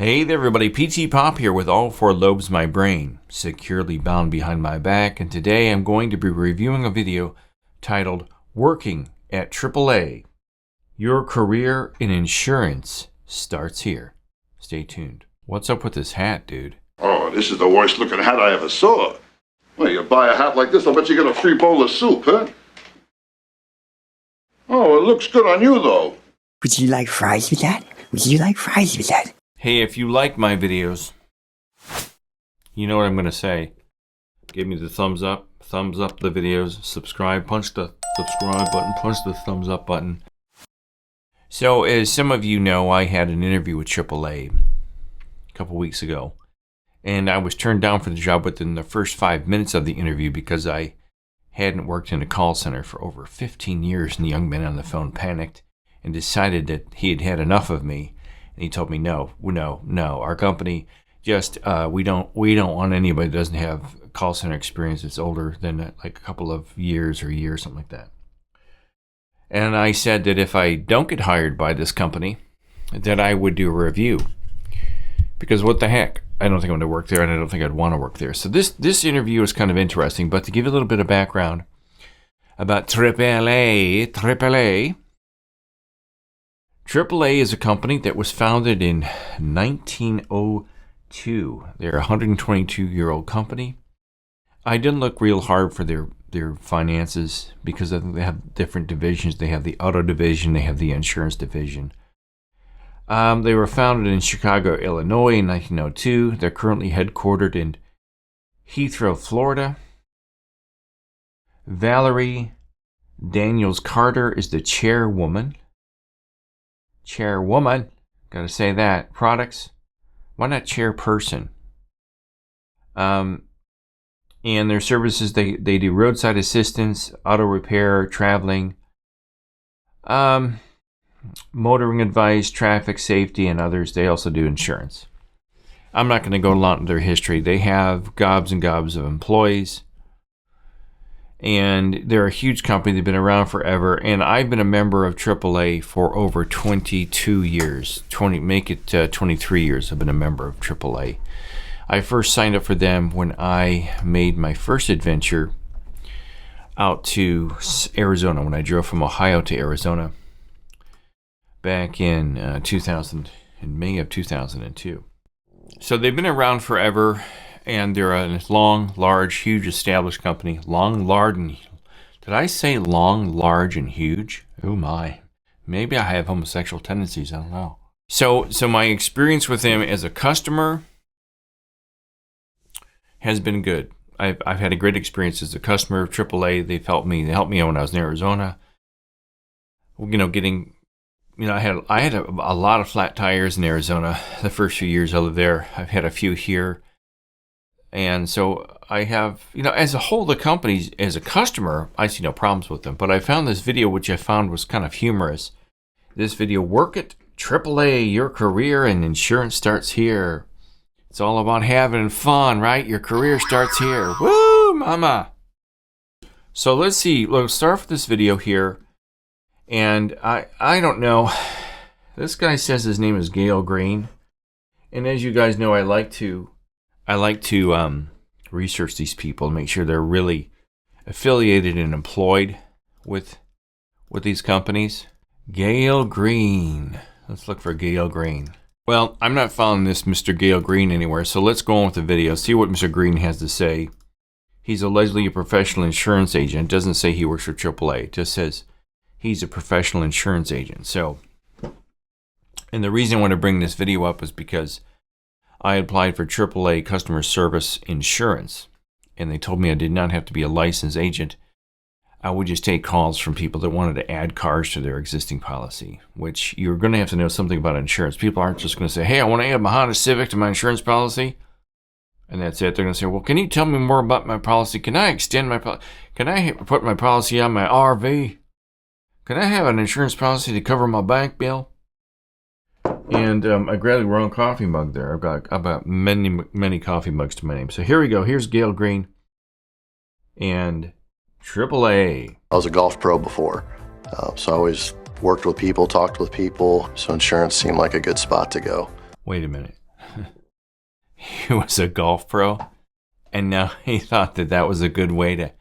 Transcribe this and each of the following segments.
Hey there everybody, PTPOP here with all four lobes of my brain securely bound behind my back, and today I'm going to be reviewing a video titled Working at AAA. Your career in insurance starts here. Stay tuned. What's up with this hat, dude? Oh, this is the worst looking hat I ever saw. Well, you buy a hat like this, I'll bet you get a free bowl of soup, huh? Oh, it looks good on you, though. Would you like fries with that? Would you like fries with that? Hey, if you like my videos, you know what I'm going to say. Give me the thumbs up the videos, subscribe, punch the subscribe button, punch the thumbs up button. So, as some of you know, I had an interview with AAA a couple weeks ago, and I was turned down for the job within the first 5 minutes of the interview because I hadn't worked in a call center for over 15 years, and the young man on the phone panicked and decided that he had had enough of me. And he told me, no, our company just, we don't want anybody that doesn't have call center experience that's older than like a couple of years or a year, something like that. And I said that if I don't get hired by this company, that I would do a review. Because what the heck? I don't think I'm going to work there, and I don't think I'd want to work there. So this interview is kind of interesting, but to give you a little bit of background about AAA, AAA is a company that was founded in 1902. They're a 122-year-old company. I didn't look real hard for their finances because I think they have different divisions. They have the auto division. They have the insurance division. They were founded in Chicago, Illinois in 1902. They're currently headquartered in Heathrow, Florida. Valerie Daniels Carter is the chairwoman. Gotta say that. Products, why not chairperson? And their services, they do roadside assistance, auto repair, traveling, motoring advice, traffic safety, and others. They also do insurance. I'm not going to go a lot into their history. They have gobs and gobs of employees. And they're a huge company. They've been around forever. And I've been a member of AAA for over 22 years. 23 years I've been a member of AAA. I first signed up for them when I made my first adventure out to Arizona, when I drove from Ohio to Arizona back in May of 2002. So they've been around forever. And they're a long, large, huge established company. Did I say long, large, and huge? Oh my. Maybe I have homosexual tendencies. I don't know. So my experience with them as a customer has been good. I've had a great experience as a customer of AAA. They helped me when I was in Arizona. I had a lot of flat tires in Arizona the first few years I lived there. I've had a few here. And so I have, as a whole, the companies, as a customer, I see no problems with them. But I found this video, which I found was kind of humorous. This video, Work at AAA, your career in insurance starts here. It's all about having fun, right? Your career starts here. Woo, mama. So let's see. Let's start with this video here. And I don't know. This guy says his name is Gail Green. And as you guys know, I like to research these people and make sure they're really affiliated and employed with these companies. Gail Green. Let's look for Gail Green. Well, I'm not following this Mr. Gail Green anywhere, so let's go on with the video, see what Mr. Green has to say. He's allegedly a professional insurance agent. It doesn't say he works for AAA. It just says he's a professional insurance agent. So, and the reason I want to bring this video up is because I applied for AAA customer service insurance, and they told me I did not have to be a licensed agent. I would just take calls from people that wanted to add cars to their existing policy, which you're going to have to know something about insurance. People aren't just going to say, hey, I want to add my Honda Civic to my insurance policy, and that's it. They're going to say, well, can you tell me more about my policy? Can I extend my policy? Can I put my policy on my RV? Can I have an insurance policy to cover my bank bill? And I grabbed the wrong coffee mug there. I've got many coffee mugs to my name. So here we go. Here's Gail Green and AAA. I was a golf pro before, so I always worked with people, talked with people, so insurance seemed like a good spot to go. Wait a minute. he was a golf pro, and now he thought that that was a good way to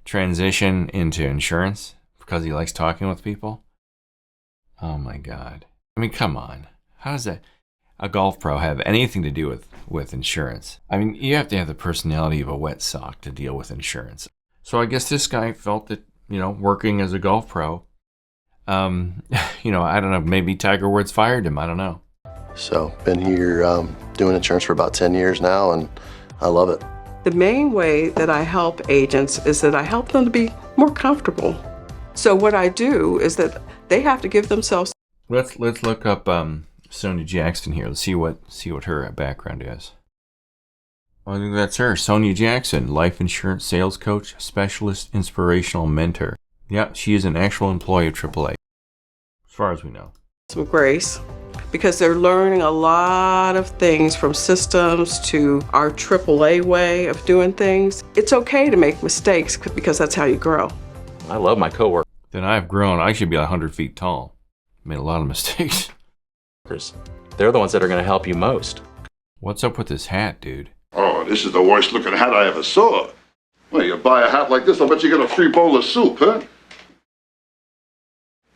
transition into insurance because he likes talking with people. Oh my God. I mean, come on. How does a golf pro have anything to do with insurance? I mean, you have to have the personality of a wet sock to deal with insurance. So I guess this guy felt that, working as a golf pro, I don't know, maybe Tiger Woods fired him. I don't know. So been here doing insurance for about 10 years now, and I love it. The main way that I help agents is that I help them to be more comfortable. So what I do is that they have to give themselves. Let's look up Sonia Jackson here. Let's see what her background is. Well, I think that's her, Sonia Jackson, life insurance sales coach, specialist, inspirational mentor. Yeah, she is an actual employee of AAA, as far as we know. Some grace, because they're learning a lot of things from systems to our AAA way of doing things. It's okay to make mistakes because that's how you grow. I love my coworkers. Then I've grown. I should be 100 feet tall. Made a lot of mistakes. They're the ones that are going to help you most. What's up with this hat, dude? Oh, this is the worst looking hat I ever saw. Well, you buy a hat like this, I'll bet you get a free bowl of soup, huh?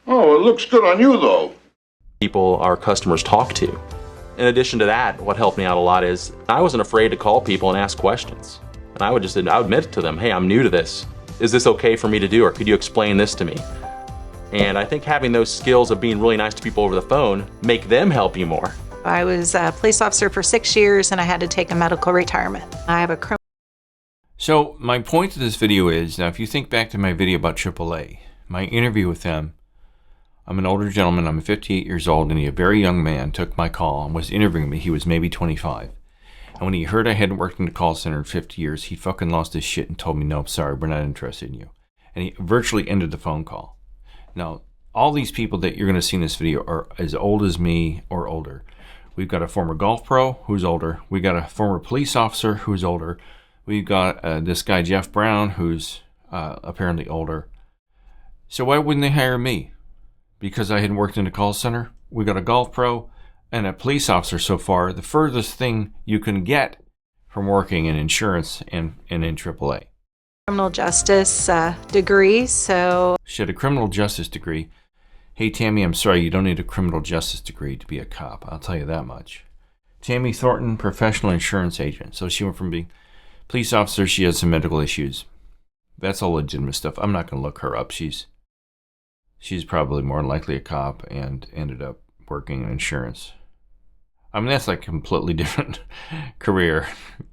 Oh, it looks good on you, though. People our customers talk to. In addition to that, what helped me out a lot is I wasn't afraid to call people and ask questions. And I would admit to them, hey, I'm new to this. Is this okay for me to do, or could you explain this to me? And I think having those skills of being really nice to people over the phone make them help you more. I was a police officer for 6 years and I had to take a medical retirement. I have a criminal. So my point to this video is, now if you think back to my video about AAA, my interview with them, I'm an older gentleman, I'm 58 years old, and a very young man took my call and was interviewing me. He was maybe 25. And when he heard I hadn't worked in the call center in 50 years, he fucking lost his shit and told me, no, sorry, we're not interested in you. And he virtually ended the phone call. Now, all these people that you're going to see in this video are as old as me or older. We've got a former golf pro who's older. We got a former police officer who's older. We've got this guy, Jeff Brown, who's apparently older. So why wouldn't they hire me? Because I hadn't worked in a call center? We got a golf pro and a police officer so far. The furthest thing you can get from working in insurance and in AAA. Criminal justice degree, so. She had a criminal justice degree. Hey, Tammy, I'm sorry, you don't need a criminal justice degree to be a cop. I'll tell you that much. Tammy Thornton, professional insurance agent. So she went from being police officer, she had some medical issues. That's all legitimate stuff. I'm not going to look her up. She's probably more than likely a cop and ended up working in insurance. I mean, that's like a completely different career.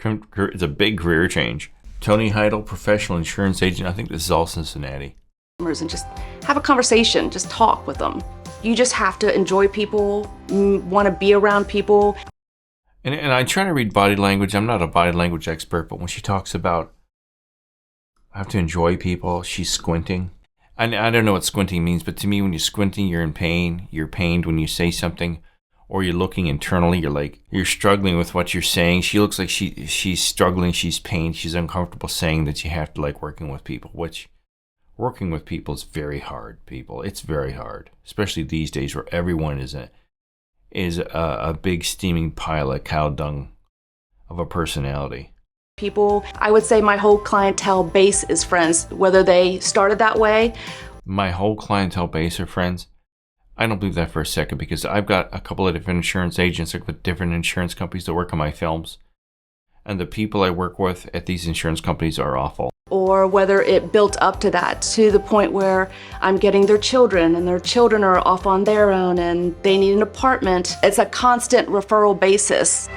It's a big career change. Tony Heidel, professional insurance agent. I think this is all Cincinnati. And just have a conversation, just talk with them. You just have to enjoy people, want to be around people. And I try to read body language. I'm not a body language expert, but when she talks about I have to enjoy people, she's squinting. I don't know what squinting means, but to me, when you're squinting, you're in pain. You're pained when you say something, or you're looking internally. You're struggling with what you're saying. She looks like she's struggling. She's pained. She's uncomfortable saying that you have to like working with people, which working with people is very hard, people. It's very hard, especially these days where everyone is a big steaming pile of cow dung of a personality. People, I would say my whole clientele base is friends, whether they started that way. My whole clientele base are friends? I don't believe that for a second, because I've got a couple of different insurance agents with different insurance companies that work on my films. And the people I work with at these insurance companies are awful. Or whether it built up to that, to the point where I'm getting their children and their children are off on their own and they need an apartment. It's a constant referral basis.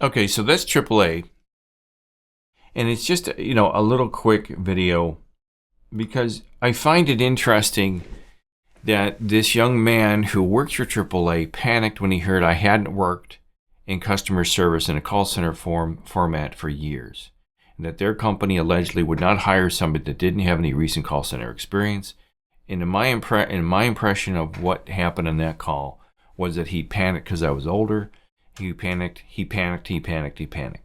Okay, so that's AAA. And it's just, a little quick video because I find it interesting that this young man who works for AAA panicked when he heard I hadn't worked in customer service in a call center format for years, and that their company allegedly would not hire somebody that didn't have any recent call center experience. And in my impression of what happened in that call was that he panicked because I was older. He panicked.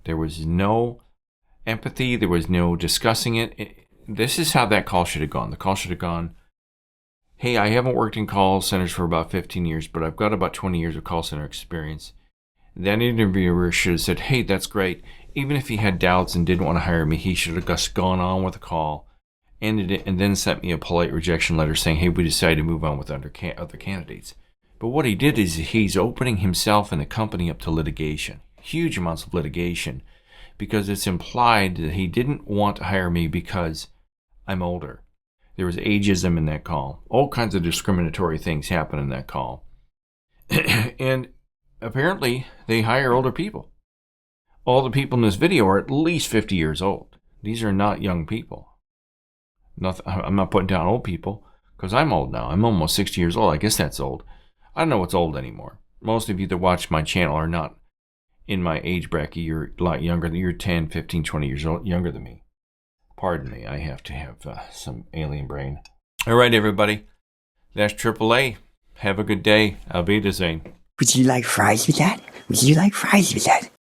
There was no empathy. There was no discussing it. This is how that call should have gone. The call should have gone, hey, I haven't worked in call centers for about 15 years, but I've got about 20 years of call center experience. That interviewer should have said, hey, that's great. Even if he had doubts and didn't want to hire me, he should have just gone on with the call, ended it, and then sent me a polite rejection letter saying, hey, we decided to move on with other candidates. But what he did is he's opening himself and the company up to litigation, huge amounts of litigation, because it's implied that he didn't want to hire me because I'm older. There was ageism in that call. All kinds of discriminatory things happen in that call. And apparently, they hire older people. All the people in this video are at least 50 years old. These are not young people. I'm not putting down old people, because I'm old now. I'm almost 60 years old. I guess that's old. I don't know what's old anymore. Most of you that watch my channel are not in my age bracket. You're a lot younger. You're 10, 15, 20 years old, younger than me. Pardon me, I have to have some alien brain. All right, everybody. That's AAA. Have a good day. Auf Wiedersehen. Would you like fries with that? Would you like fries with that?